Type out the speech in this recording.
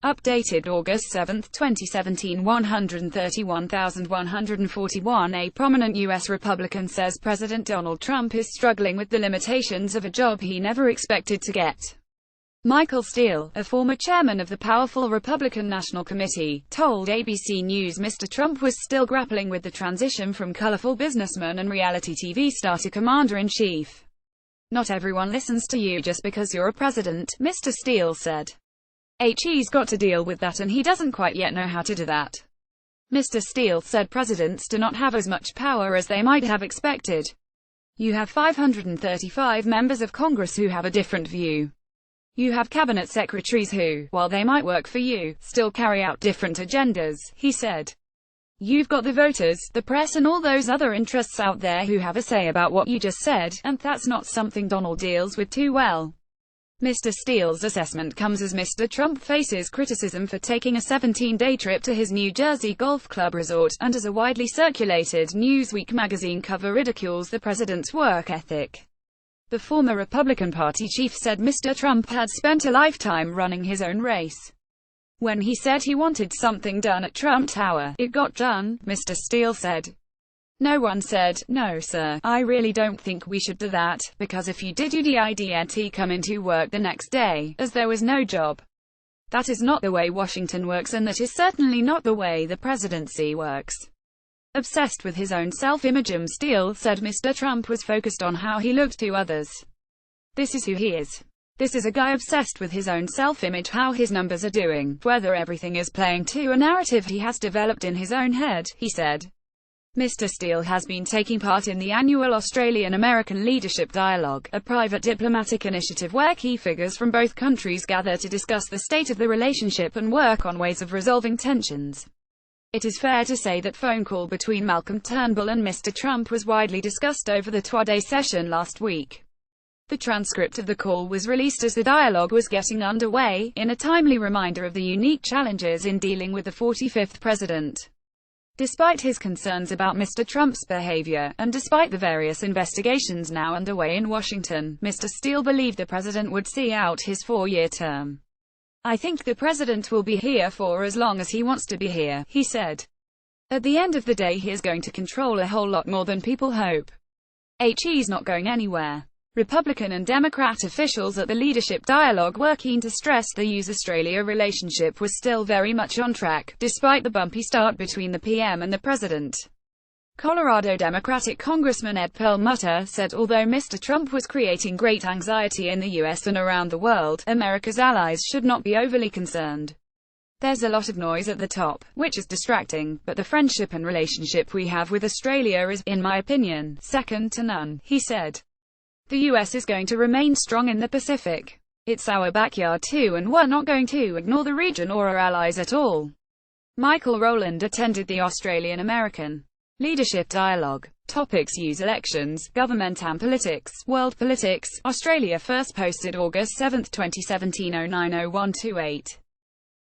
Updated August 7, 2017 131,141. A prominent U.S. Republican says President Donald Trump is struggling with the limitations of a job he never expected to get. Michael Steele, a former chairman of the powerful Republican National Committee, told ABC News Mr. Trump was still grappling with the transition from colorful businessman and reality TV star to commander-in-chief. "Not everyone listens to you just because you're a president," Mr. Steele said. He's got to deal with that and he doesn't quite yet know how to do that. Mr. Steele said presidents do not have as much power as they might have expected. You have 535 members of Congress who have a different view. You have cabinet secretaries who, while they might work for you, still carry out different agendas, he said. You've got the voters, the press and all those other interests out there who have a say about what you just said, and that's not something Donald deals with too well. Mr. Steele's assessment comes as Mr. Trump faces criticism for taking a 17-day trip to his New Jersey golf club resort, and as a widely circulated Newsweek magazine cover ridicules the president's work ethic. The former Republican Party chief said Mr. Trump had spent a lifetime running his own race. When he said he wanted something done at Trump Tower, it got done, Mr. Steele said. No one said, "No sir, I really don't think we should do that, because if you did you'd come into work the next day, as there was no job. That is not the way Washington works and that is certainly not the way the presidency works." Obsessed with his own self-image, Steele said Mr. Trump was focused on how he looked to others. This is who he is. This is a guy obsessed with his own self-image, how his numbers are doing, whether everything is playing to a narrative he has developed in his own head, he said. Mr. Steele has been taking part in the annual Australian-American Leadership Dialogue, a private diplomatic initiative where key figures from both countries gather to discuss the state of the relationship and work on ways of resolving tensions. It is fair to say that phone call between Malcolm Turnbull and Mr. Trump was widely discussed over the two-day session last week. The transcript of the call was released as the dialogue was getting underway, in a timely reminder of the unique challenges in dealing with the 45th president. Despite his concerns about Mr. Trump's behavior, and despite the various investigations now underway in Washington, Mr. Steele believed the president would see out his four-year term. "I think the president will be here for as long as he wants to be here," he said. "At the end of the day he is going to control a whole lot more than people hope. He's not going anywhere." Republican and Democrat officials at the Leadership Dialogue were keen to stress the U.S.-Australia relationship was still very much on track, despite the bumpy start between the PM and the president. Colorado Democratic Congressman Ed Perlmutter said although Mr. Trump was creating great anxiety in the U.S. and around the world, America's allies should not be overly concerned. "There's a lot of noise at the top, which is distracting, but the friendship and relationship we have with Australia is, in my opinion, second to none," he said. "The U.S. is going to remain strong in the Pacific. It's our backyard too and we're not going to ignore the region or our allies at all." Michael Rowland attended the Australian-American Leadership Dialogue. Topics: use elections, government and politics, world politics. Australia First posted August 7, 2017 090128.